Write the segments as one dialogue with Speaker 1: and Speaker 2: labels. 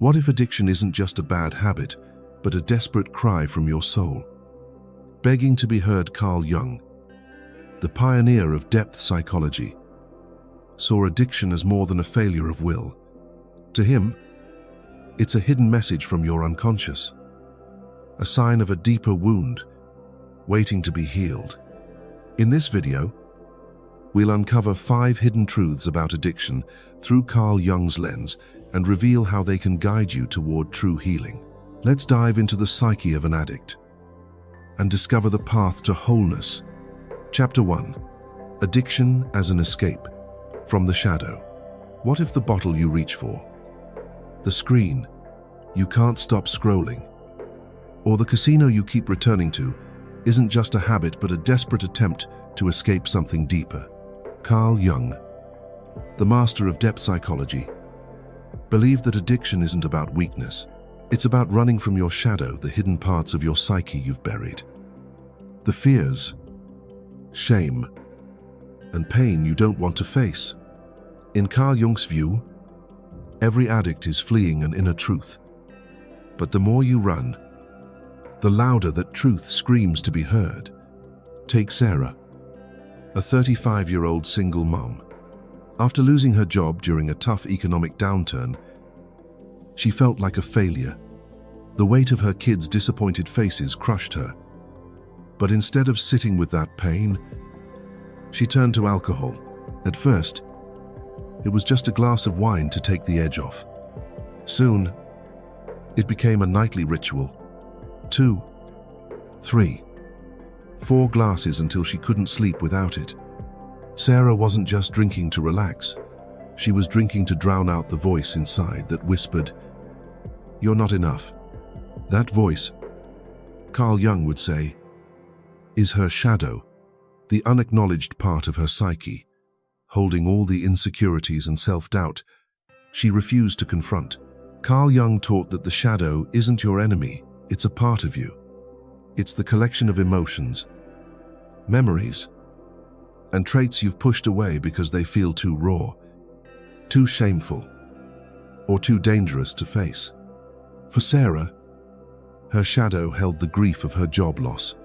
Speaker 1: What if addiction isn't just a bad habit, but a desperate cry from your soul? Begging to be heard. Carl Jung, the pioneer of depth psychology, saw addiction as more than a failure of will. To him, it's a hidden message from your unconscious, a sign of a deeper wound waiting to be healed. In this video, we'll uncover 5 hidden truths about addiction through Carl Jung's lens and reveal how they can guide you toward true healing. Let's dive into the psyche of an addict and discover the path to wholeness. Chapter 1. Addiction as an escape from the shadow. What if the bottle you reach for, the screen you can't stop scrolling, or the casino you keep returning to isn't just a habit but a desperate attempt to escape something deeper? Carl Jung, the master of depth psychology, believed that addiction isn't about weakness. It's about running from your shadow, the hidden parts of your psyche you've buried. The fears, shame, and pain you don't want to face. In Carl Jung's view, every addict is fleeing an inner truth. But the more you run, the louder that truth screams to be heard. Take Sarah, a 35-year-old single mom. After losing her job during a tough economic downturn, she felt like a failure. The weight of her kids' disappointed faces crushed her. But instead of sitting with that pain, she turned to alcohol. At first, it was just a glass of wine to take the edge off. Soon, it became a nightly ritual. 2, 3, 4 glasses until she couldn't sleep without it. Sarah wasn't just drinking to relax. She was drinking to drown out the voice inside that whispered, "You're not enough." That voice, Carl Jung would say, is her shadow, the unacknowledged part of her psyche, holding all the insecurities and self-doubt she refused to confront. Carl Jung taught that the shadow isn't your enemy, it's a part of you. It's the collection of emotions, memories, and traits you've pushed away because they feel too raw, too shameful, or too dangerous to face. For Sarah, her shadow held the grief of her job loss,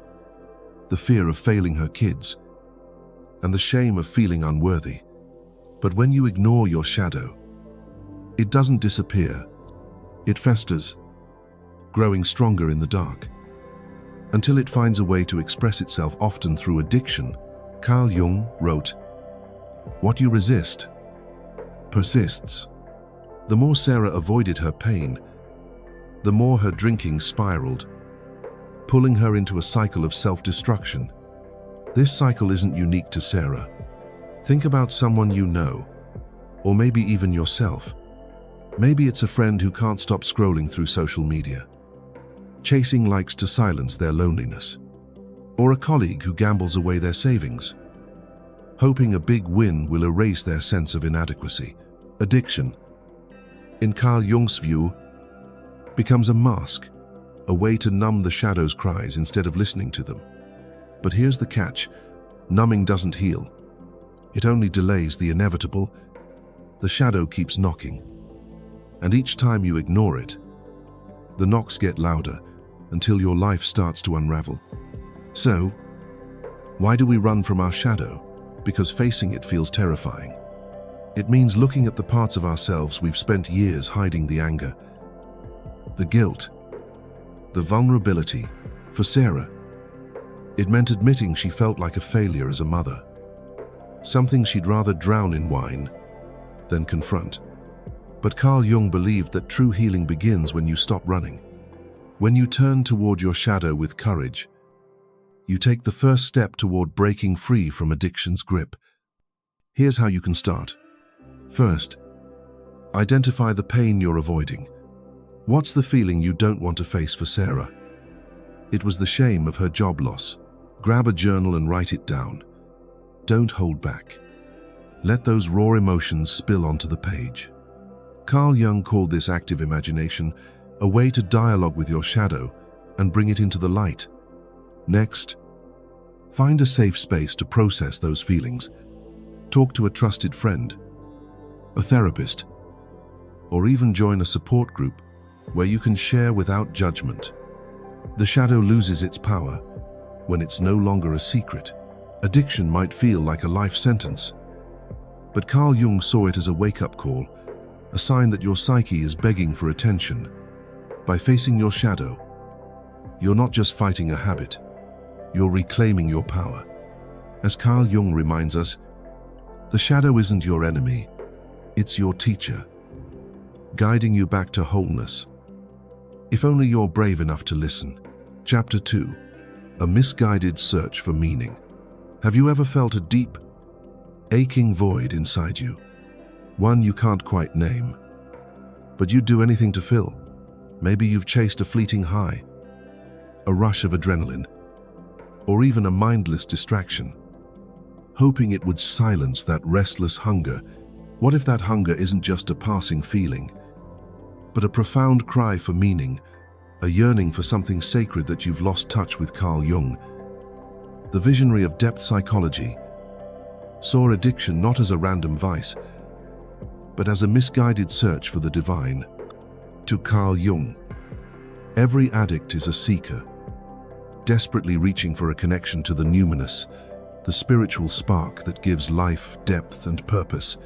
Speaker 1: the fear of failing her kids, and the shame of feeling unworthy. But when you ignore your shadow, it doesn't disappear. It festers, growing stronger in the dark, until it finds a way to express itself, often through addiction. Carl Jung wrote, "What you resist persists." The more Sarah avoided her pain, the more her drinking spiraled, pulling her into a cycle of self-destruction. This cycle isn't unique to Sarah. Think about someone you know, or maybe even yourself. Maybe it's a friend who can't stop scrolling through social media, chasing likes to silence their loneliness. Or a colleague who gambles away their savings, hoping a big win will erase their sense of inadequacy. Addiction, in Carl Jung's view, becomes a mask, a way to numb the shadow's cries instead of listening to them. But here's the catch: numbing doesn't heal. It only delays the inevitable. The shadow keeps knocking, and each time you ignore it, the knocks get louder until your life starts to unravel. So, why do we run from our shadow? Because facing it feels terrifying. It means looking at the parts of ourselves we've spent years hiding: the anger, the guilt, the vulnerability. For Sarah, it meant admitting she felt like a failure as a mother, something she'd rather drown in wine than confront. But Carl Jung believed that true healing begins when you stop running. When you turn toward your shadow with courage, you take the first step toward breaking free from addiction's grip. Here's how you can start. First, identify the pain you're avoiding. What's the feeling you don't want to face? For Sarah, it was the shame of her job loss. Grab a journal and write it down. Don't hold back. Let those raw emotions spill onto the page. Carl Jung called this active imagination, a way to dialogue with your shadow and bring it into the light. Next, find a safe space to process those feelings. Talk to a trusted friend, a therapist, or even join a support group where you can share without judgment. The shadow loses its power when it's no longer a secret. Addiction might feel like a life sentence, but Carl Jung saw it as a wake-up call, a sign that your psyche is begging for attention. By facing your shadow, you're not just fighting a habit, you're reclaiming your power. As Carl Jung reminds us, the shadow isn't your enemy, it's your teacher, guiding you back to wholeness. If only you're brave enough to listen. Chapter 2. A misguided search for meaning. Have you ever felt a deep, aching void inside you? One you can't quite name, but you'd do anything to fill. Maybe you've chased a fleeting high, a rush of adrenaline, or even a mindless distraction, hoping it would silence that restless hunger. What if that hunger isn't just a passing feeling, but a profound cry for meaning, a yearning for something sacred that you've lost touch with? Carl Jung, the visionary of depth psychology, saw addiction not as a random vice, but as a misguided search for the divine. To Carl Jung, every addict is a seeker, desperately reaching for a connection to the numinous, the spiritual spark that gives life, depth, and purpose.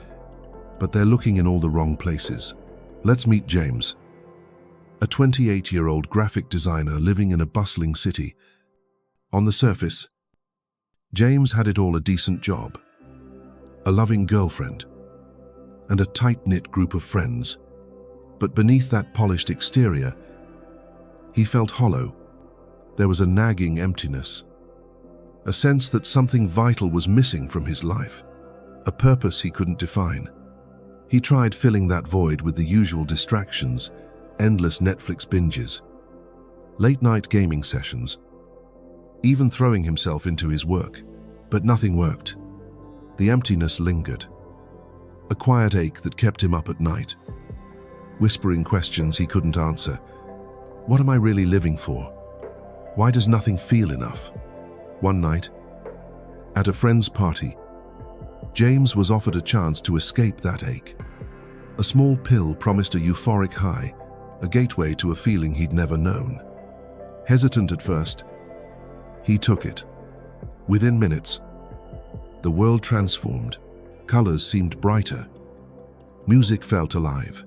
Speaker 1: But they're looking in all the wrong places. Let's meet James, a 28-year-old graphic designer living in a bustling city. On the surface, James had it all: a decent job, a loving girlfriend, and a tight-knit group of friends. But beneath that polished exterior, he felt hollow. There was a nagging emptiness, a sense that something vital was missing from his life, a purpose he couldn't define. He tried filling that void with the usual distractions, endless Netflix binges, late-night gaming sessions, even throwing himself into his work, but nothing worked. The emptiness lingered, a quiet ache that kept him up at night, whispering questions he couldn't answer. What am I really living for? Why does nothing feel enough? One night, at a friend's party, James was offered a chance to escape that ache. A small pill promised a euphoric high, a gateway to a feeling he'd never known. Hesitant at first, he took it. Within minutes, the world transformed. Colors seemed brighter. Music felt alive.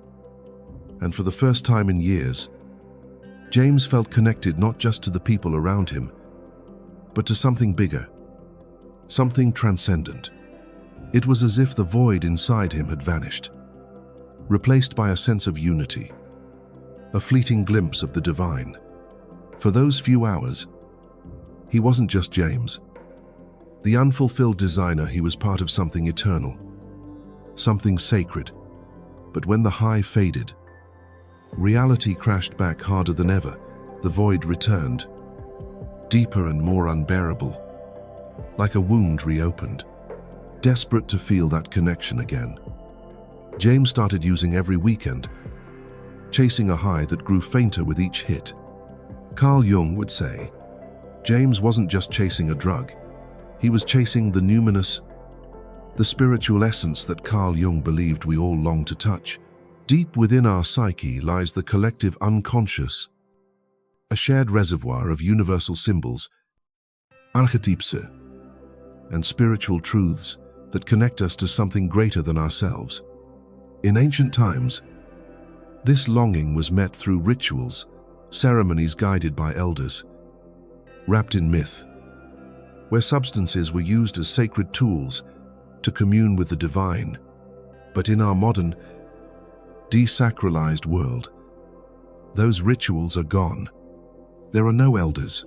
Speaker 1: And for the first time in years, James felt connected not just to the people around him, but to something bigger, something transcendent. It was as if the void inside him had vanished, replaced by a sense of unity, a fleeting glimpse of the divine. For those few hours, he wasn't just James, the unfulfilled designer. He was part of something eternal, something sacred. But when the high faded, reality crashed back harder than ever. The void returned, deeper and more unbearable, like a wound reopened. Desperate to feel that connection again, James started using every weekend, chasing a high that grew fainter with each hit. Carl Jung would say, James wasn't just chasing a drug, he was chasing the numinous, the spiritual essence that Carl Jung believed we all long to touch. Deep within our psyche lies the collective unconscious, a shared reservoir of universal symbols, archetypes, and spiritual truths that connect us to something greater than ourselves. In ancient times, this longing was met through rituals, ceremonies guided by elders, wrapped in myth, where substances were used as sacred tools to commune with the divine. But in our modern, desacralized world, those rituals are gone. There are no elders,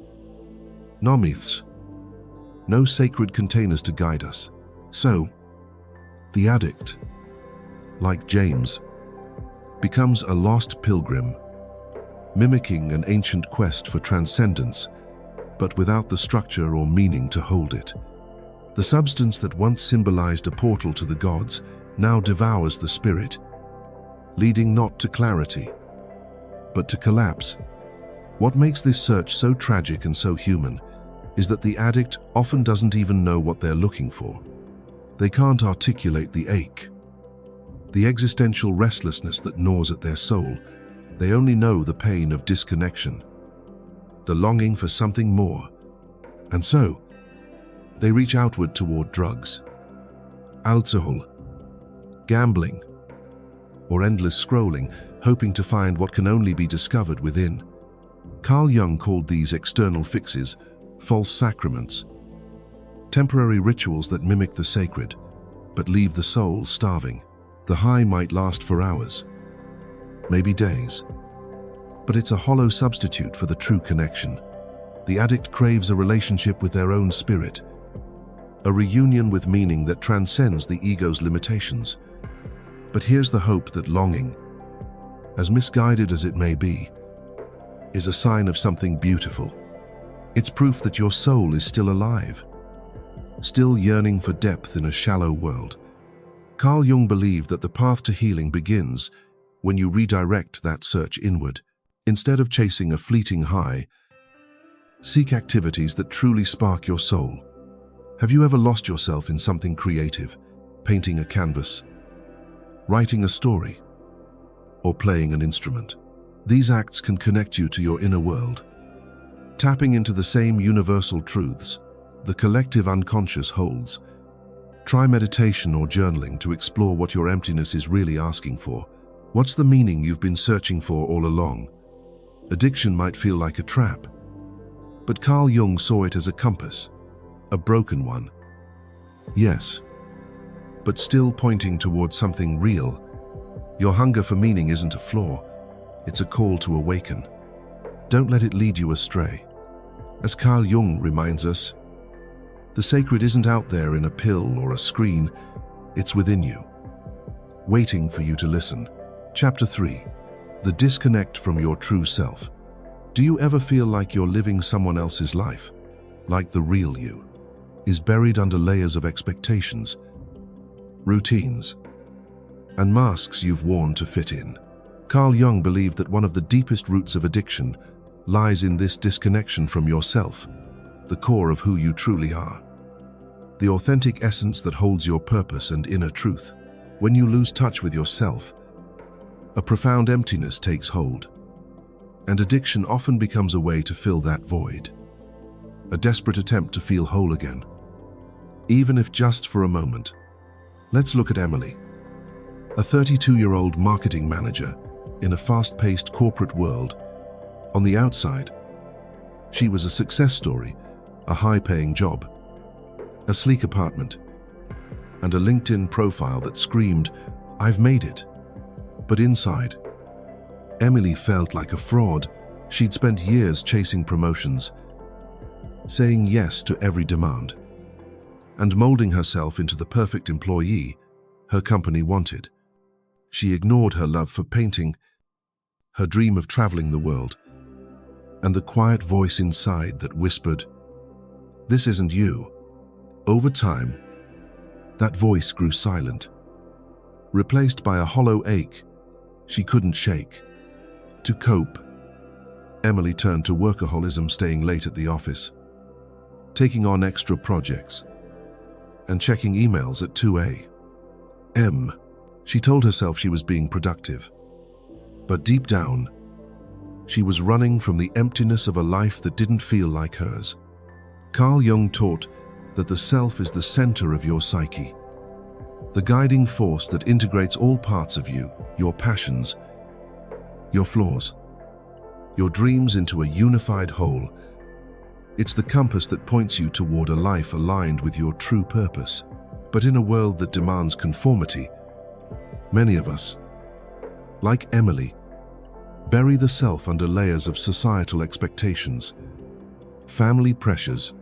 Speaker 1: no myths, no sacred containers to guide us. So, the addict, like James, becomes a lost pilgrim, mimicking an ancient quest for transcendence, but without the structure or meaning to hold it. The substance that once symbolized a portal to the gods now devours the spirit, leading not to clarity, but to collapse. What makes this search so tragic and so human is that the addict often doesn't even know what they're looking for. They can't articulate the ache, the existential restlessness that gnaws at their soul, They only know the pain of disconnection, the longing for something more. And so, they reach outward toward drugs, alcohol, gambling, or endless scrolling, hoping to find what can only be discovered within. Carl Jung called these external fixes false sacraments, temporary rituals that mimic the sacred, but leave the soul starving. The high might last for hours, maybe days, but it's a hollow substitute for the true connection. The addict craves a relationship with their own spirit, a reunion with meaning that transcends the ego's limitations. But here's the hope that longing, as misguided as it may be, is a sign of something beautiful. It's proof that your soul is still alive, still yearning for depth in a shallow world. Carl Jung believed that the path to healing begins when you redirect that search inward. Instead of chasing a fleeting high, seek activities that truly spark your soul. Have you ever lost yourself in something creative, painting a canvas, writing a story, or playing an instrument? These acts can connect you to your inner world, tapping into the same universal truths the collective unconscious holds. Try meditation or journaling to explore what your emptiness is really asking for. What's the meaning you've been searching for all along? Addiction might feel like a trap, but Carl Jung saw it as a compass, a broken one. Yes, but still pointing towards something real. Your hunger for meaning isn't a flaw, it's a call to awaken. Don't let it lead you astray. As Carl Jung reminds us, the sacred isn't out there in a pill or a screen, it's within you, waiting for you to listen. Chapter 3. The disconnect from your true self. Do you ever feel like you're living someone else's life? Like the real you is buried under layers of expectations, routines, and masks you've worn to fit in? Carl Jung believed that one of the deepest roots of addiction lies in this disconnection from yourself, the core of who you truly are, the authentic essence that holds your purpose and inner truth. When you lose touch with yourself, a profound emptiness takes hold, and addiction often becomes a way to fill that void, a desperate attempt to feel whole again, even if just for a moment. Let's look at Emily, a 32-year-old marketing manager in a fast-paced corporate world. On the outside, she was a success story, a high-paying job, a sleek apartment, and a LinkedIn profile that screamed, "I've made it." But inside, Emily felt like a fraud. She'd spent years chasing promotions, saying yes to every demand, and molding herself into the perfect employee her company wanted. She ignored her love for painting, her dream of traveling the world, and the quiet voice inside that whispered, "This isn't you." Over time, that voice grew silent, replaced by a hollow ache she couldn't shake. To cope, Emily turned to workaholism, staying late at the office, taking on extra projects, and checking emails at 2 a.m. She told herself she was being productive, but deep down, she was running from the emptiness of a life that didn't feel like hers. Carl Jung taught that the self is the center of your psyche, the guiding force that integrates all parts of you, your passions, your flaws, your dreams into a unified whole. It's the compass that points you toward a life aligned with your true purpose. But in a world that demands conformity, many of us, like Emily, bury the self under layers of societal expectations, family pressures,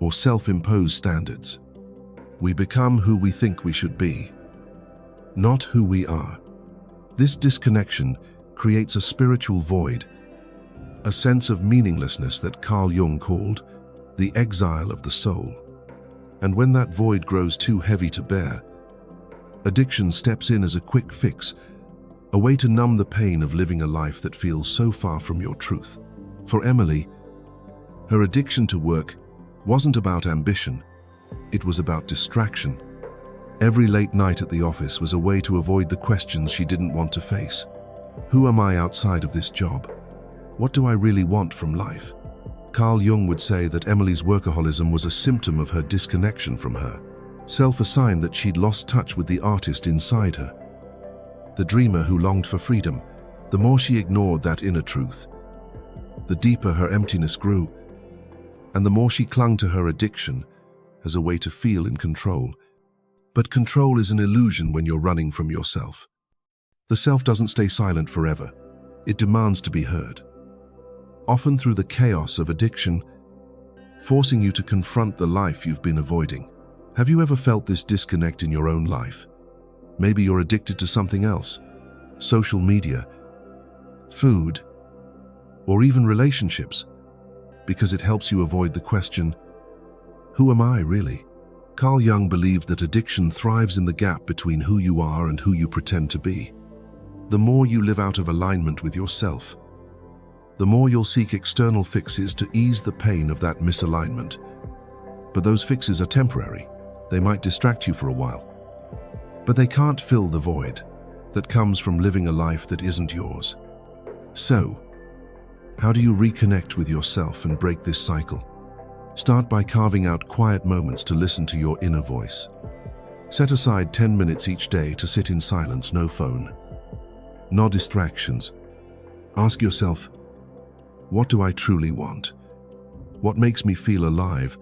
Speaker 1: or self-imposed standards. We become who we think we should be, not who we are. This disconnection creates a spiritual void, a sense of meaninglessness that Carl Jung called the exile of the soul. And when that void grows too heavy to bear, addiction steps in as a quick fix, a way to numb the pain of living a life that feels so far from your truth. For Emily, her addiction to work wasn't about ambition, it was about distraction. Every late night at the office was a way to avoid the questions she didn't want to face. Who am I outside of this job? What do I really want from life? Carl Jung would say that Emily's workaholism was a symptom of her disconnection from her self, a sign that she'd lost touch with the artist inside her. The dreamer who longed for freedom. The more she ignored that inner truth, the deeper her emptiness grew, and the more she clung to her addiction as a way to feel in control. But control is an illusion when you're running from yourself. The self doesn't stay silent forever. It demands to be heard, often through the chaos of addiction, forcing you to confront the life you've been avoiding. Have you ever felt this disconnect in your own life? Maybe you're addicted to something else, social media, food, or even relationships, because it helps you avoid the question, who am I really? Carl Jung believed that addiction thrives in the gap between who you are and who you pretend to be. The more you live out of alignment with yourself, the more you'll seek external fixes to ease the pain of that misalignment. But those fixes are temporary. They might distract you for a while, but they can't fill the void that comes from living a life that isn't yours. So, how do you reconnect with yourself and break this cycle? Start by carving out quiet moments to listen to your inner voice. Set aside 10 minutes each day to sit in silence, no phone, no distractions. Ask yourself, what do I truly want? What makes me feel alive?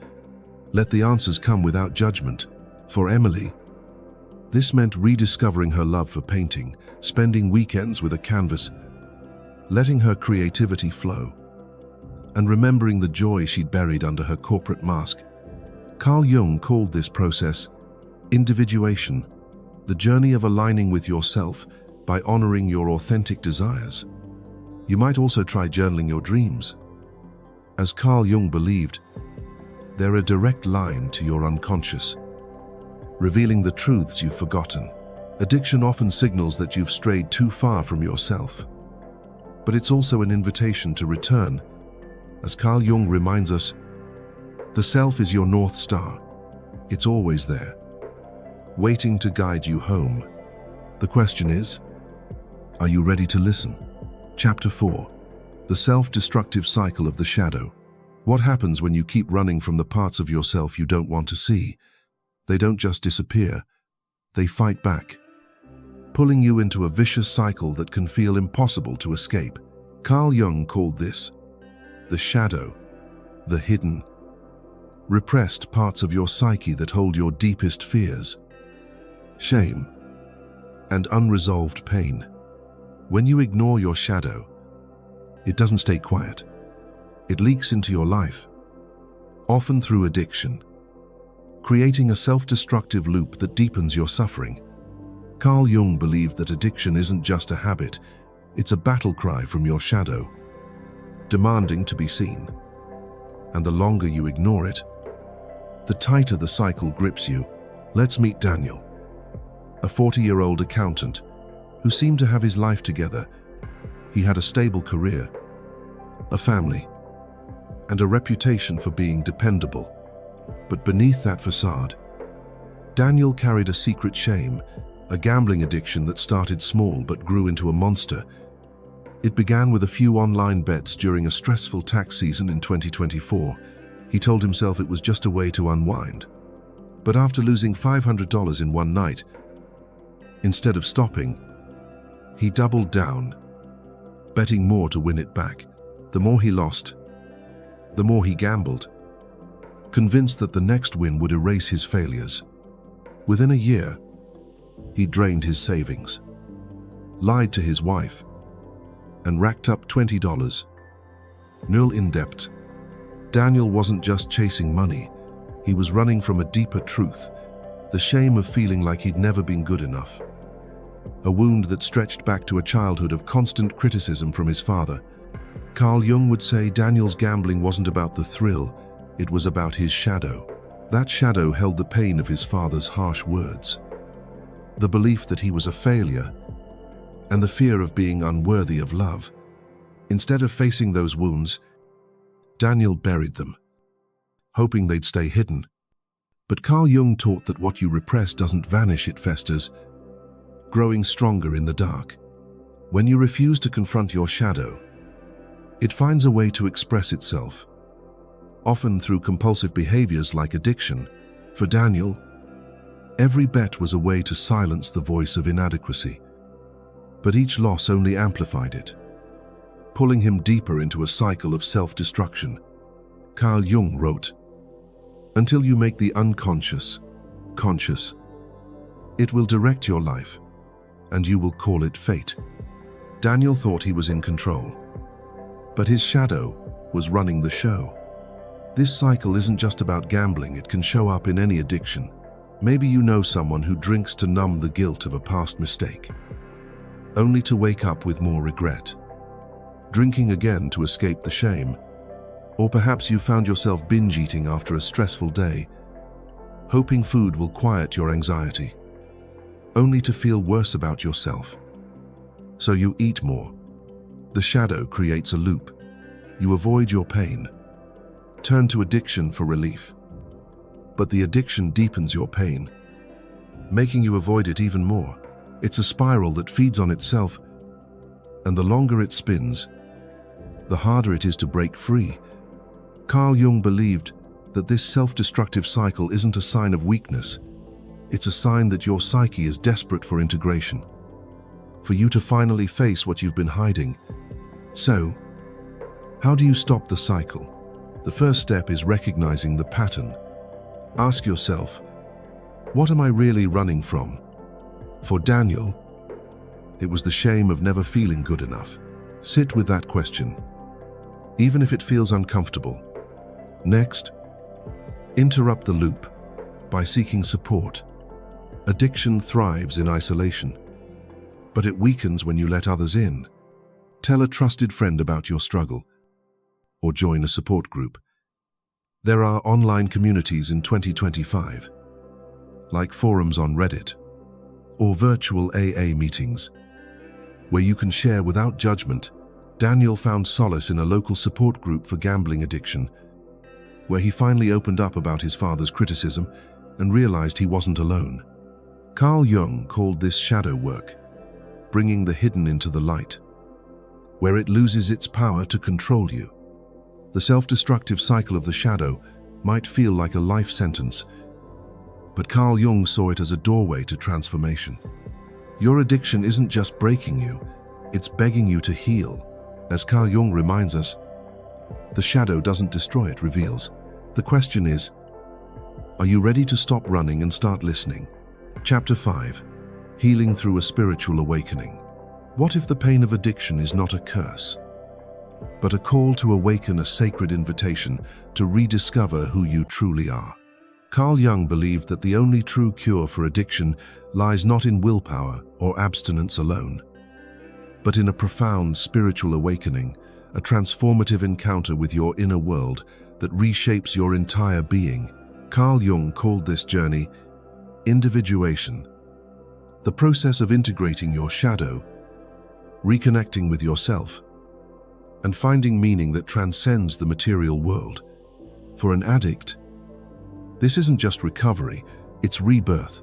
Speaker 1: Let the answers come without judgment. For Emily, this meant rediscovering her love for painting, spending weekends with a canvas, letting her creativity flow, and remembering the joy she'd buried under her corporate mask. Carl Jung called this process individuation, the journey of aligning with yourself by honoring your authentic desires. You might also try journaling your dreams. As Carl Jung believed, they're a direct line to your unconscious, revealing the truths you've forgotten. Addiction often signals that you've strayed too far from yourself, but it's also an invitation to return. As Carl Jung reminds us, the self is your North Star. It's always there, waiting to guide you home. The question is, are you ready to listen? Chapter 4. The Self-Destructive Cycle of the Shadow. What happens when you keep running from the parts of yourself you don't want to see? They don't just disappear, they fight back, pulling you into a vicious cycle that can feel impossible to escape. Carl Jung called this the shadow, the hidden, repressed parts of your psyche that hold your deepest fears, shame, and unresolved pain. When you ignore your shadow, it doesn't stay quiet. It leaks into your life, often through addiction, creating a self-destructive loop that deepens your suffering. Carl Jung believed that addiction isn't just a habit, it's a battle cry from your shadow, demanding to be seen. And the longer you ignore it, the tighter the cycle grips you. Let's meet Daniel, a 40-year-old accountant who seemed to have his life together. He had a stable career, a family, and a reputation for being dependable. But beneath that facade, Daniel carried a secret shame, a gambling addiction that started small but grew into a monster. It began with a few online bets during a stressful tax season in 2024. He told himself it was just a way to unwind. But after losing $500 in one night, instead of stopping, he doubled down, betting more to win it back. The more he lost, the more he gambled, convinced that the next win would erase his failures. Within a year, he drained his savings, lied to his wife, and racked up $20, nil in debt. Daniel wasn't just chasing money, he was running from a deeper truth, the shame of feeling like he'd never been good enough. A wound that stretched back to a childhood of constant criticism from his father. Carl Jung would say Daniel's gambling wasn't about the thrill, it was about his shadow. That shadow held the pain of his father's harsh words, the belief that he was a failure, and the fear of being unworthy of love. Instead of facing those wounds, Daniel buried them, hoping they'd stay hidden. But Carl Jung taught that what you repress doesn't vanish, it festers, growing stronger in the dark. When you refuse to confront your shadow, it finds a way to express itself, often through compulsive behaviors like addiction. For Daniel, every bet was a way to silence the voice of inadequacy, but each loss only amplified it, pulling him deeper into a cycle of self-destruction. Carl Jung wrote, "Until you make the unconscious conscious, it will direct your life, and you will call it fate." Daniel thought he was in control, but his shadow was running the show. This cycle isn't just about gambling, it can show up in any addiction. Maybe you know someone who drinks to numb the guilt of a past mistake, only to wake up with more regret. Drinking again to escape the shame. Or perhaps you found yourself binge eating after a stressful day, hoping food will quiet your anxiety, only to feel worse about yourself. So you eat more. The shadow creates a loop. You avoid your pain, turn to addiction for relief. But the addiction deepens your pain, making you avoid it even more. It's a spiral that feeds on itself, and the longer it spins, the harder it is to break free. Carl Jung believed that this self-destructive cycle isn't a sign of weakness. It's a sign that your psyche is desperate for integration, for you to finally face what you've been hiding. So, how do you stop the cycle? The first step is recognizing the pattern. Ask yourself, what am I really running from? For Daniel, it was the shame of never feeling good enough. Sit with that question, even if it feels uncomfortable. Next, interrupt the loop by seeking support. Addiction thrives in isolation, but it weakens when you let others in. Tell a trusted friend about your struggle, or join a support group. There are online communities in 2025, like forums on Reddit, or virtual AA meetings, where you can share without judgment. Daniel found solace in a local support group for gambling addiction, where he finally opened up about his father's criticism and realized he wasn't alone. Carl Jung called this shadow work, bringing the hidden into the light, where it loses its power to control you. The self-destructive cycle of the shadow might feel like a life sentence, but Carl Jung saw it as a doorway to transformation. Your addiction isn't just breaking you, it's begging you to heal. As Carl Jung reminds us, the shadow doesn't destroy, it reveals. The question is, are you ready to stop running and start listening? Chapter 5. Healing through a spiritual awakening. What if the pain of addiction is not a curse, but a call to awaken, a sacred invitation to rediscover who you truly are? Carl Jung believed that the only true cure for addiction lies not in willpower or abstinence alone, but in a profound spiritual awakening, a transformative encounter with your inner world that reshapes your entire being. Carl Jung called this journey Individuation, the process of integrating your shadow, reconnecting with yourself, and finding meaning that transcends the material world. For an addict, this isn't just recovery, it's rebirth,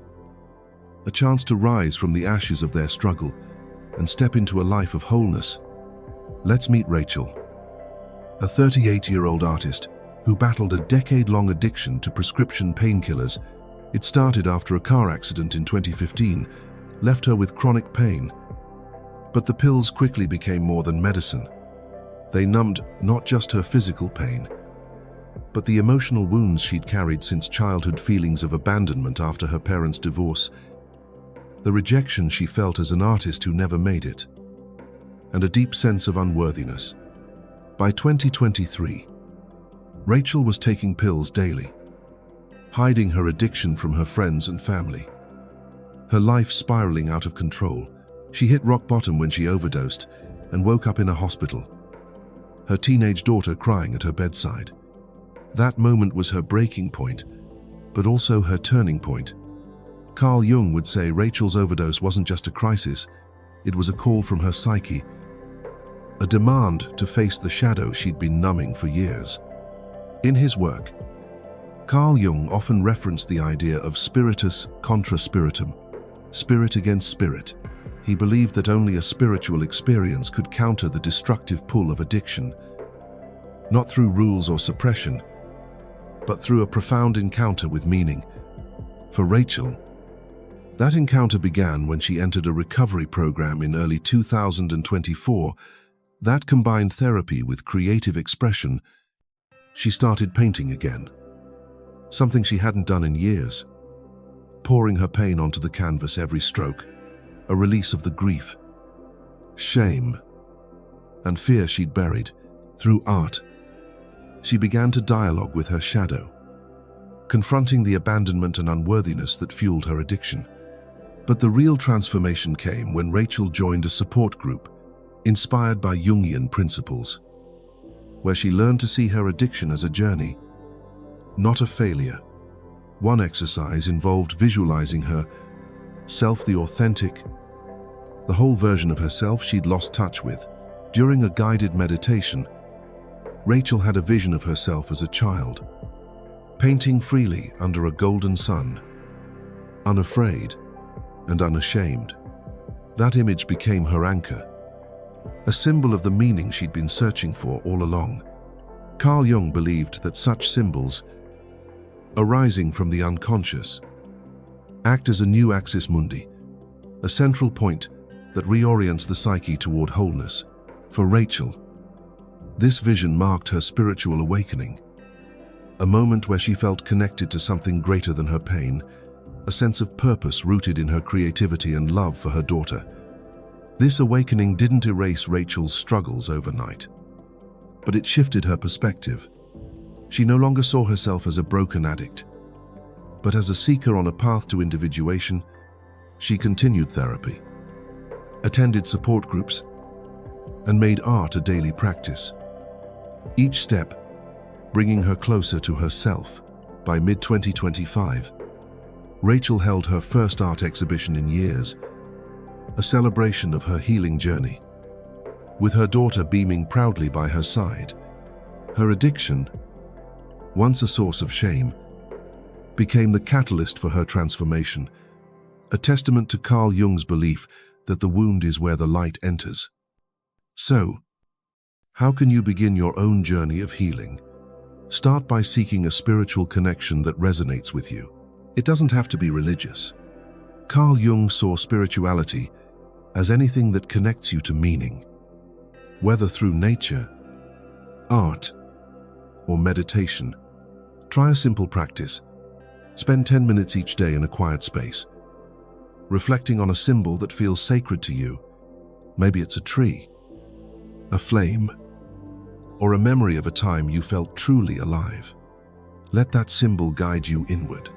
Speaker 1: a chance to rise from the ashes of their struggle and step into a life of wholeness. Let's meet Rachel, a 38-year-old artist who battled a decade-long addiction to prescription painkillers. It started after a car accident in 2015, left her with chronic pain. But the pills quickly became more than medicine. They numbed not just her physical pain, but the emotional wounds she'd carried since childhood, feelings of abandonment after her parents' divorce, the rejection she felt as an artist who never made it, and a deep sense of unworthiness. By 2023, Rachel was taking pills daily, hiding her addiction from her friends and family. Her life spiraling out of control. She hit rock bottom when she overdosed and woke up in a hospital, her teenage daughter crying at her bedside. That moment was her breaking point, but also her turning point. Carl Jung would say Rachel's overdose wasn't just a crisis, it was a call from her psyche, a demand to face the shadow she'd been numbing for years. In his work, Carl Jung often referenced the idea of spiritus contra spiritum, spirit against spirit. He believed that only a spiritual experience could counter the destructive pull of addiction, not through rules or suppression, but through a profound encounter with meaning. For Rachel, that encounter began when she entered a recovery program in early 2024 that combined therapy with creative expression. She started painting again, something she hadn't done in years, pouring her pain onto the canvas every stroke, a release of the grief, shame, and fear she'd buried. Through art, she began to dialogue with her shadow, confronting the abandonment and unworthiness that fueled her addiction. But the real transformation came when Rachel joined a support group inspired by Jungian principles, where she learned to see her addiction as a journey, not a failure. One exercise involved visualizing her self, the authentic, the whole version of herself she'd lost touch with. During a guided meditation, Rachel had a vision of herself as a child, painting freely under a golden sun, unafraid and unashamed. That image became her anchor, a symbol of the meaning she'd been searching for all along. Carl Jung believed that such symbols, arising from the unconscious, act as a new axis mundi, a central point that reorients the psyche toward wholeness. For Rachel, this vision marked her spiritual awakening, a moment where she felt connected to something greater than her pain, a sense of purpose rooted in her creativity and love for her daughter. This awakening didn't erase Rachel's struggles overnight, but it shifted her perspective. She no longer saw herself as a broken addict, but as a seeker on a path to individuation. She continued therapy, attended support groups, and made art a daily practice, each step bringing her closer to herself. By mid-2025, Rachel held her first art exhibition in years, a celebration of her healing journey. With her daughter beaming proudly by her side, her addiction, once a source of shame, became the catalyst for her transformation, a testament to Carl Jung's belief that the wound is where the light enters. So, how can you begin your own journey of healing? Start by seeking a spiritual connection that resonates with you. It doesn't have to be religious. Carl Jung saw spirituality as anything that connects you to meaning, whether through nature, art, or meditation. Try a simple practice. Spend 10 minutes each day in a quiet space, reflecting on a symbol that feels sacred to you. Maybe it's a tree, a flame, or a memory of a time you felt truly alive. Let that symbol guide you inward,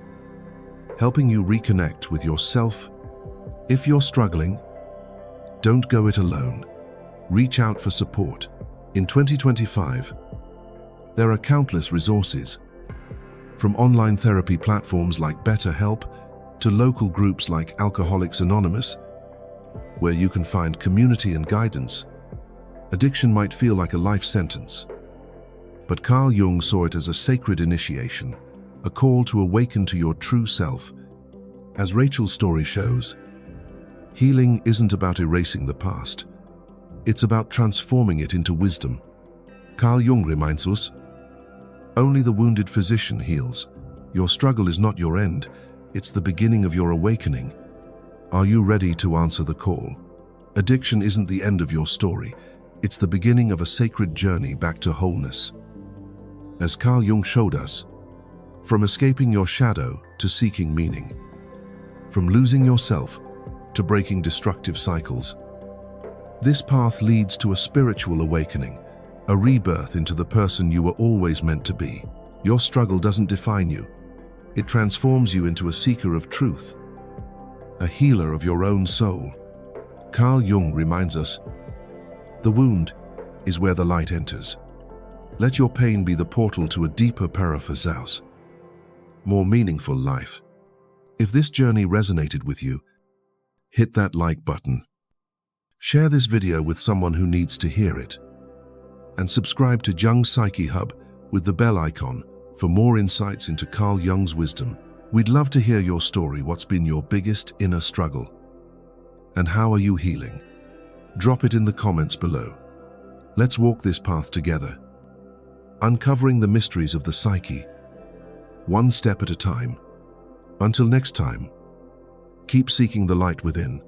Speaker 1: helping you reconnect with yourself. If you're struggling, don't go it alone. Reach out for support. In 2025, there are countless resources, from online therapy platforms like BetterHelp to local groups like Alcoholics Anonymous, where you can find community and guidance. Addiction might feel like a life sentence, but Carl Jung saw it as a sacred initiation, a call to awaken to your true self. As Rachel's story shows, healing isn't about erasing the past. It's about transforming it into wisdom. Carl Jung reminds us, only the wounded physician heals. Your struggle is not your end, it's the beginning of your awakening. Are you ready to answer the call? Addiction isn't the end of your story, it's the beginning of a sacred journey back to wholeness. As Carl Jung showed us, from escaping your shadow to seeking meaning, from losing yourself to breaking destructive cycles, this path leads to a spiritual awakening, a rebirth into the person you were always meant to be. Your struggle doesn't define you. It transforms you into a seeker of truth, a healer of your own soul. Carl Jung reminds us, the wound is where the light enters. Let your pain be the portal to a deeper paraphrase, more meaningful life. If this journey resonated with you, hit that like button. Share this video with someone who needs to hear it. And subscribe to Jung Psyche Hub with the bell icon for more insights into Carl Jung's wisdom. We'd love to hear your story. What's been your biggest inner struggle? And how are you healing? Drop it in the comments below. Let's walk this path together, uncovering the mysteries of the psyche, one step at a time. Until next time, keep seeking the light within.